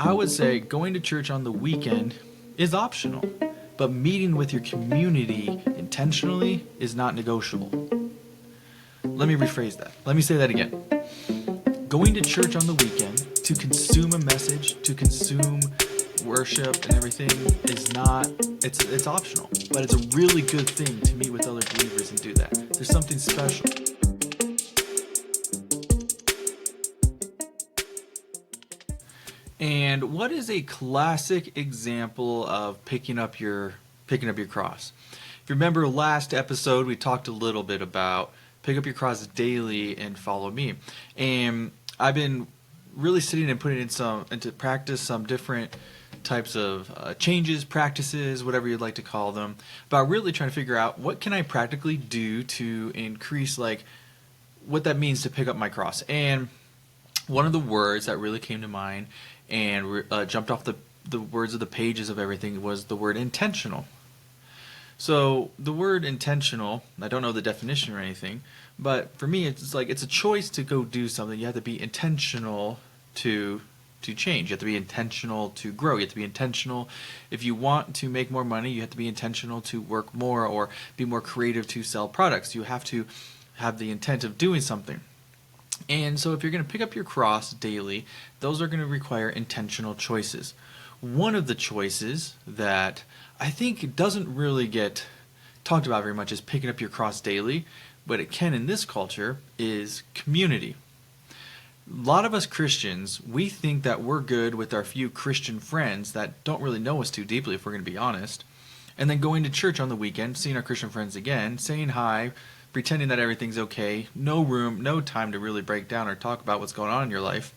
I would say going to church on the weekend is optional, but meeting with your community intentionally is not negotiable. Let me rephrase that. Let me say that again. Going to church on the weekend to consume a message, to consume worship and everything is not, it's optional, but it's a really good thing to meet with other believers and do that. There's something special. And what is a classic example of picking up your cross? If you remember last episode, we talked a little bit about pick up your cross daily and follow me. And I've been really sitting and putting into practice some different types of changes, practices, whatever you'd like to call them, about really trying to figure out what can I practically do to increase what that means to pick up my cross. And one of the words that really came to mind and jumped off the words of the pages of everything was the word intentional. So the word intentional, I don't know the definition or anything, but for me it's a choice to go do something. You have to be intentional to change. You have to be intentional to grow. You have to be intentional. If you want to make more money, you have to be intentional to work more or be more creative to sell products. You have to have the intent of doing something. And so if you're going to pick up your cross daily, those are going to require intentional choices. One of the choices that I think doesn't really get talked about very much is picking up your cross daily, but it can in this culture, is community. A lot of us Christians, we think that we're good with our few Christian friends that don't really know us too deeply, if we're going to be honest, and then going to church on the weekend, seeing our Christian friends again, saying hi, pretending that everything's okay, no room, no time to really break down or talk about what's going on in your life,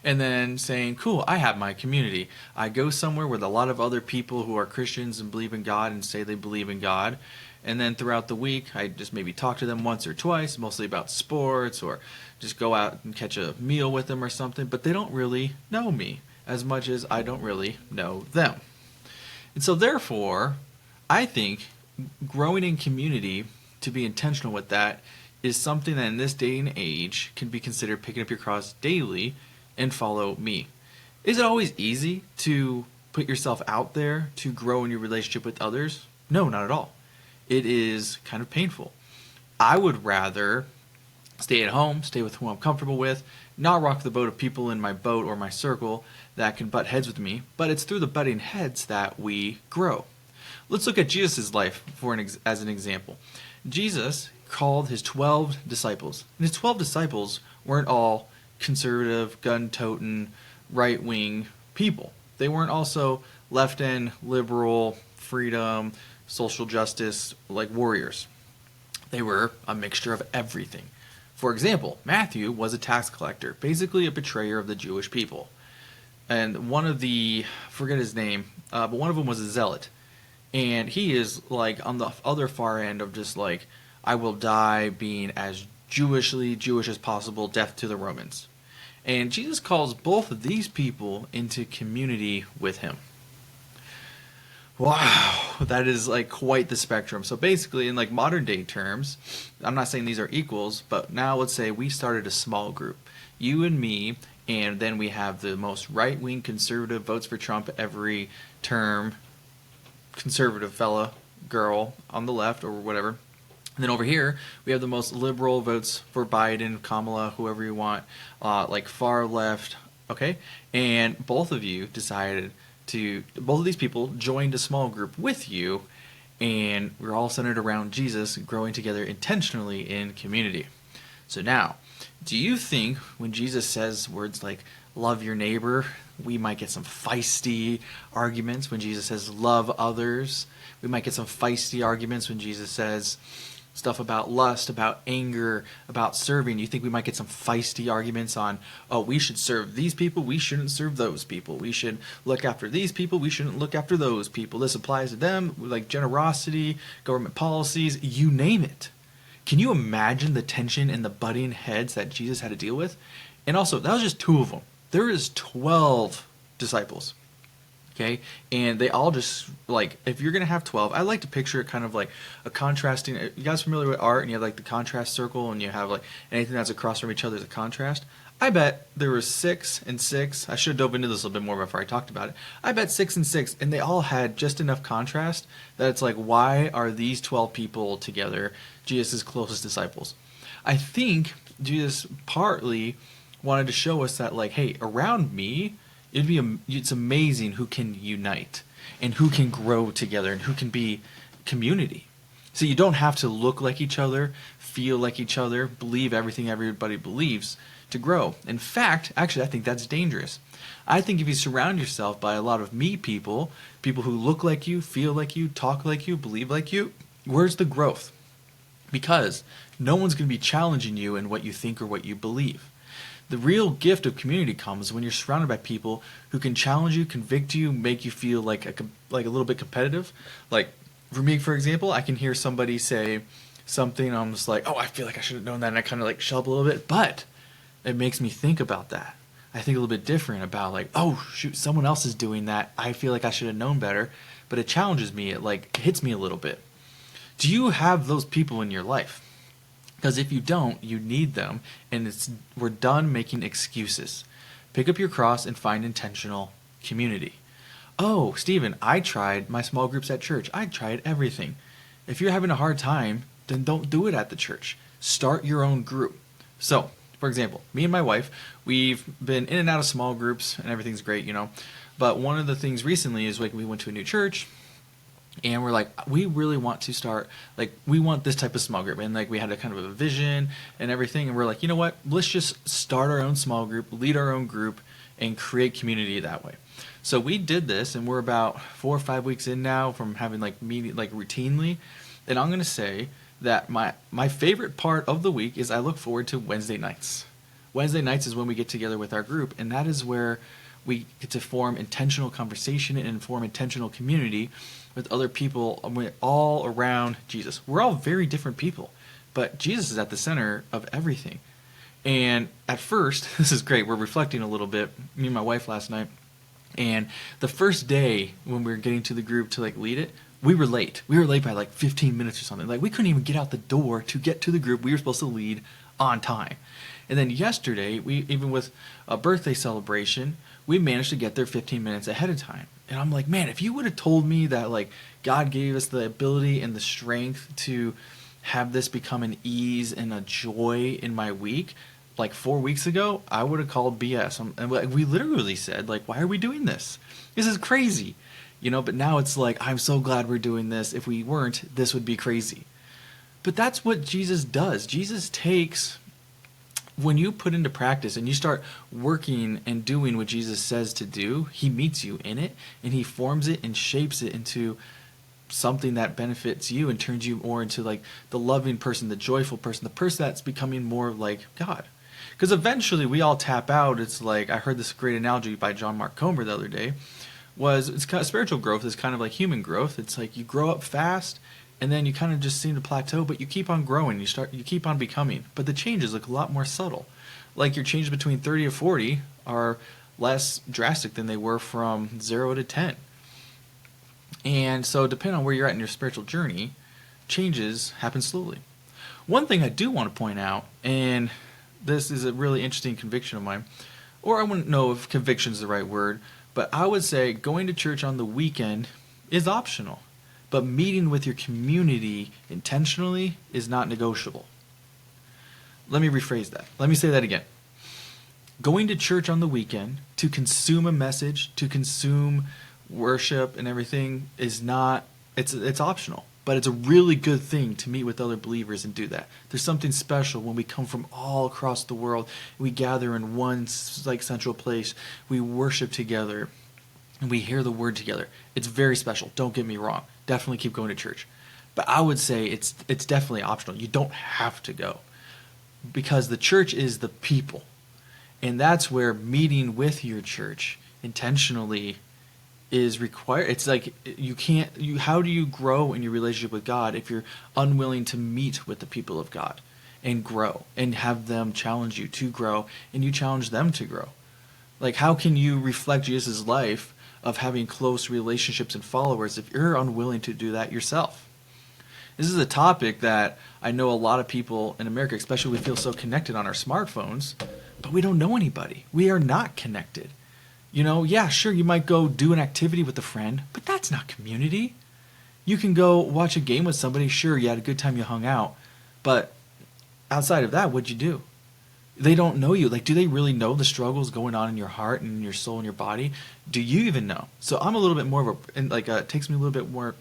and then saying, cool, I have my community. I go somewhere with a lot of other people who are Christians and believe in God and say they believe in God, and then throughout the week, I just maybe talk to them once or twice, mostly about sports, or just go out and catch a meal with them or something, but they don't really know me as much as I don't really know them. And so therefore, I think growing in community, to be intentional with that, is something that in this day and age can be considered picking up your cross daily and follow me. Is it always easy to put yourself out there to grow in your relationship with others? No, not at all. It is kind of painful. I would rather stay at home, stay with who I'm comfortable with, not rock the boat of people in my boat or my circle that can butt heads with me, but it's through the butting heads that we grow. Let's look at Jesus' life as an example. Jesus called his 12 disciples, and his 12 disciples weren't all conservative, gun-toting, right-wing people. They weren't also left-end, liberal, freedom, social justice, warriors. They were a mixture of everything. For example, Matthew was a tax collector, basically a betrayer of the Jewish people. And one of the, forget his name, but one of them was a zealot. And he is on the other far end of just I will die being as Jewish as possible, death to the Romans. And Jesus calls both of these people into community with him. Wow, that is quite the spectrum. So basically, in modern day terms, I'm not saying these are equals, but now let's say we started a small group, you and me, and then we have the most right-wing conservative votes for Trump every term, conservative fella, girl on the left or whatever. And then over here, we have the most liberal votes for Biden, Kamala, whoever you want, far left, okay? And both of you decided both of these people joined a small group with you, and we're all centered around Jesus, growing together intentionally in community. So now, do you think when Jesus says words like love your neighbor, we might get some feisty arguments? When Jesus says love others, we might get some feisty arguments. When Jesus says stuff about lust, about anger, about serving, you think we might get some feisty arguments on, oh, we should serve these people, we shouldn't serve those people, we should look after these people, we shouldn't look after those people, this applies to them, generosity, government policies, you name it. Can you imagine the tension and the butting heads that Jesus had to deal with? And also, that was just 2 of them. There is 12 disciples. Okay, and they all just if you're gonna have 12, I like to picture it kind of like a contrasting. You guys familiar with art? And you have the contrast circle, and you have anything that's across from each other is a contrast. I bet there were 6 and 6. I should have dove into this a little bit more before I talked about it. I bet 6 and 6, and they all had just enough contrast that it's like, why are these 12 people together, Jesus' closest disciples? I think Jesus partly wanted to show us that, like, hey, around me, it's amazing who can unite and who can grow together and who can be community. So you don't have to look like each other, feel like each other, believe everything everybody believes to grow. In fact, actually, I think that's dangerous. I think if you surround yourself by a lot of me people, people who look like you, feel like you, talk like you, believe like you, where's the growth? Because no one's going to be challenging you in what you think or what you believe. The real gift of community comes when you're surrounded by people who can challenge you, convict you, make you feel like a little bit competitive. Like, for me, for example, I can hear somebody say something, and I'm just like, oh, I feel like I should have known that, and I kind of like shut up a little bit, but it makes me think about that. I think a little bit different about, like, oh, shoot, someone else is doing that. I feel like I should have known better, but it challenges me. It, like, hits me a little bit. Do you have those people in your life? Because if you don't, you need them, and we're done making excuses. Pick up your cross and find intentional community. Oh, Stephen, I tried my small groups at church. I tried everything. If you're having a hard time, then don't do it at the church. Start your own group. So, for example, me and my wife, we've been in and out of small groups, and everything's great, you know. But one of the things recently is, like, we went to a new church, and we're like, we really want to start, like, we want this type of small group. And, like, we had a kind of a vision and everything. And we're like, you know what? Let's just start our own small group, lead our own group, and create community that way. So we did this, and we're about 4 or 5 weeks in now from having, like, meeting, like, routinely. And I'm going to say that my favorite part of the week is I look forward to Wednesday nights. Wednesday nights is when we get together with our group, and that is where we get to form intentional conversation and form intentional community with other people all around Jesus. We're all very different people, but Jesus is at the center of everything. And at first, this is great, we're reflecting a little bit, me and my wife last night, and the first day when we were getting to the group to, like, lead it, we were late. We were late by like 15 minutes or something. Like, we couldn't even get out the door to get to the group we were supposed to lead on time. And then yesterday, we even with a birthday celebration, we managed to get there 15 minutes ahead of time. And I'm like, man, if you would have told me that, like, God gave us the ability and the strength to have this become an ease and a joy in my week, like 4 weeks ago, I would have called BS. And we literally said, like, why are we doing this? This is crazy. You know, but now it's like, I'm so glad we're doing this. If we weren't, this would be crazy. But that's what Jesus does. Jesus takes, when you put into practice and you start working and doing what Jesus says to do, he meets you in it, and he forms it and shapes it into something that benefits you and turns you more into, like, the loving person, the joyful person, the person that's becoming more like God. Because eventually we all tap out. It's like, I heard this great analogy by John Mark Comer the other day, it's kind of, spiritual growth is kind of like human growth. It's like you grow up fast, and then you kind of just seem to plateau, but you keep on growing. You keep on becoming. But the changes look a lot more subtle. Like, your changes between 30 and 40 are less drastic than they were from 0 to 10. And so, depending on where you're at in your spiritual journey, changes happen slowly. One thing I do want to point out, and this is a really interesting conviction of mine, or I wouldn't know if conviction is the right word, but I would say going to church on the weekend is optional, but meeting with your community intentionally is not negotiable. Let me rephrase that. Let me say that again. Going to church on the weekend to consume a message, to consume worship and everything is not, it's optional, but it's a really good thing to meet with other believers and do that. There's something special when we come from all across the world, we gather in one, like, central place, we worship together, and we hear the word together. It's very special. Don't get me wrong. Definitely keep going to church. But I would say it's definitely optional. You don't have to go, because the church is the people. And that's where meeting with your church intentionally is required. It's like, how do you grow in your relationship with God if you're unwilling to meet with the people of God and grow and have them challenge you to grow and you challenge them to grow? Like, how can you reflect Jesus' life of having close relationships and followers if you're unwilling to do that yourself? This is a topic that I know a lot of people in America, especially, we feel so connected on our smartphones, but we don't know anybody. We are not connected. Yeah, sure, you might go do an activity with a friend, but that's not community. You can go watch a game with somebody, sure, you had a good time, you hung out, but outside of that, what'd you do? They don't know you. Like, do they really know the struggles going on in your heart and in your soul and your body? Do you even know? So I'm a little bit more of it takes me a little bit more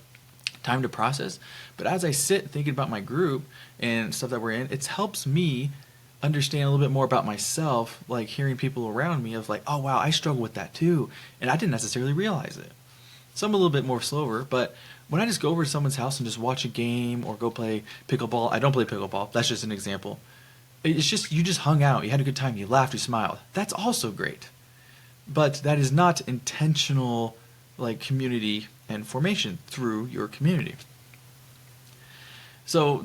time to process. But as I sit thinking about my group and stuff that we're in, it helps me understand a little bit more about myself, like hearing people around me of like, oh wow, I struggle with that too. And I didn't necessarily realize it. So I'm a little bit more slower, but when I just go over to someone's house and just watch a game or go play pickleball, I don't play pickleball, that's just an example. It's just, you just hung out, you had a good time, you laughed, you smiled. That's also great. But that is not intentional like community and formation through your community. So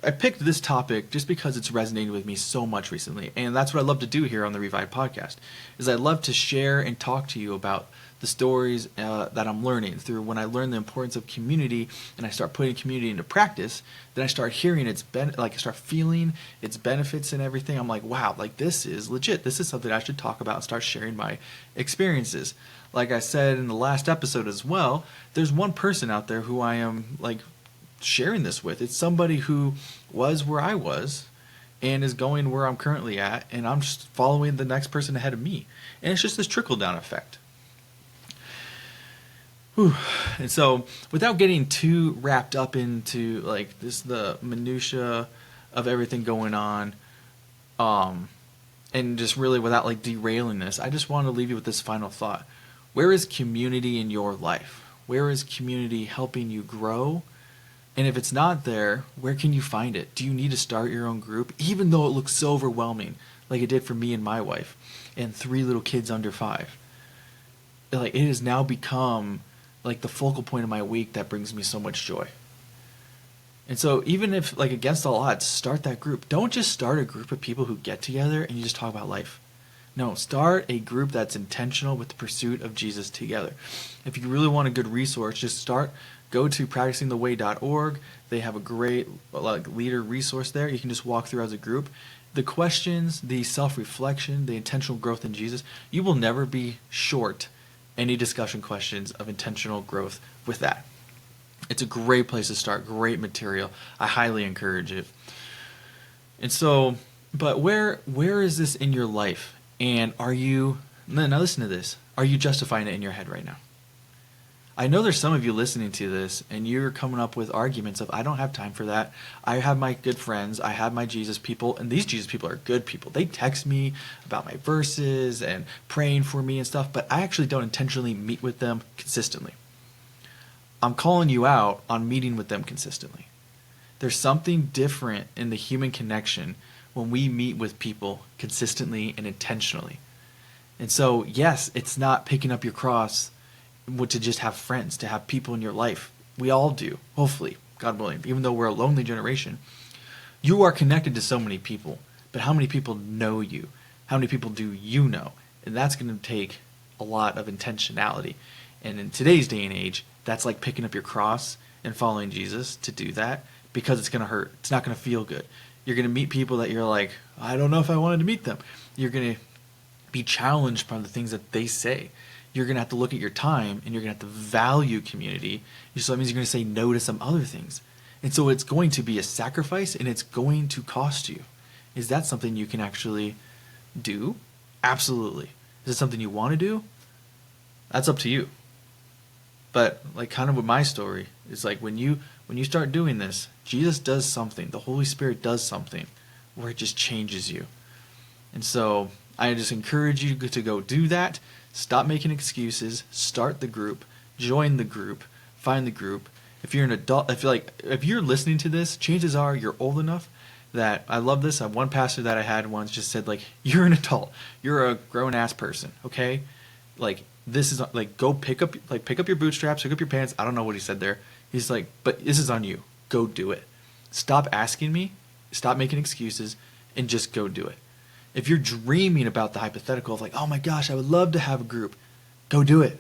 I picked this topic just because it's resonated with me so much recently, and that's what I love to do here on the Revive podcast. Is I love to share and talk to you about the stories that I'm learning through when I learn the importance of community, and I start putting community into practice. Then I start hearing I start feeling its benefits and everything. I'm like, wow, like this is legit. This is something I should talk about and start sharing my experiences. Like I said in the last episode as well, there's one person out there who I am like sharing this with. It's somebody who was where I was and is going where I'm currently at, and I'm just following the next person ahead of me. And it's just this trickle-down effect. Whew. And so, without getting too wrapped up into like the minutia of everything going on, and just really without like derailing this, I just want to leave you with this final thought. Where is community in your life? Where is community helping you grow? And if it's not there, where can you find it? Do you need to start your own group? Even though it looks so overwhelming, like it did for me and my wife, and 3 little kids under 5. Like, it has now become like the focal point of my week that brings me so much joy. And so even if, like, against all odds, start that group. Don't just start a group of people who get together and you just talk about life. No, start a group that's intentional with the pursuit of Jesus together. If you really want a good resource, just go to practicingtheway.org. They have a great leader resource there. You can just walk through as a group. The questions, the self-reflection, the intentional growth in Jesus, you will never be short any discussion questions of intentional growth with that. It's a great place to start, great material. I highly encourage it. And so, but where is this in your life? And now listen to this. Are you justifying it in your head right now? I know there's some of you listening to this and you're coming up with arguments of, I don't have time for that. I have my good friends. I have my Jesus people. And these Jesus people are good people. They text me about my verses and praying for me and stuff, but I actually don't intentionally meet with them consistently. I'm calling you out on meeting with them consistently. There's something different in the human connection when we meet with people consistently and intentionally. And so, yes, it's not picking up your cross to just have friends, to have people in your life. We all do, hopefully, God willing, even though we're a lonely generation. You are connected to so many people, but how many people know you? How many people do you know? And that's going to take a lot of intentionality. And in today's day and age, that's like picking up your cross and following Jesus to do that, because it's going to hurt. It's not going to feel good. You're going to meet people that you're like, I don't know if I wanted to meet them. You're going to be challenged by the things that they say. You're going to have to look at your time, and you're going to have to value community. So that means you're going to say no to some other things. And so it's going to be a sacrifice, and it's going to cost you. Is that something you can actually do? Absolutely. Is it something you want to do? That's up to you. But like kind of with my story, it's like when you start doing this, Jesus does something. The Holy Spirit does something where it just changes you. And so I just encourage you to go do that. Stop making excuses. Start the group. Join the group. Find the group. If you're an adult, if you're listening to this, chances are you're old enough that I love this. One pastor that I had once just said, like, you're an adult. You're a grown ass person. Okay, like this is like go pick up your bootstraps, pick up your pants. I don't know what he said there. He's like, but this is on you. Go do it. Stop asking me. Stop making excuses, and just go do it. If you're dreaming about the hypothetical of like, oh my gosh, I would love to have a group, go do it.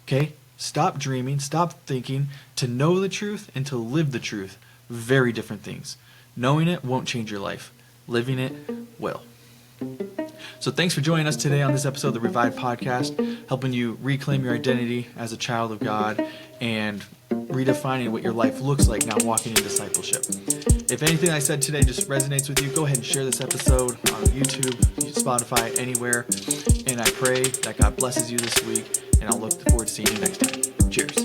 Okay? Stop dreaming, stop thinking. To know the truth and to live the truth, very different things. Knowing it won't change your life. living it will. So thanks for joining us today on this episode of the Revive Podcast, helping you reclaim your identity as a child of God and redefining what your life looks like now walking in discipleship. If anything I said today just resonates with you, go ahead and share this episode on YouTube, Spotify, anywhere. And I pray that God blesses you this week, and I'll look forward to seeing you next time. Cheers.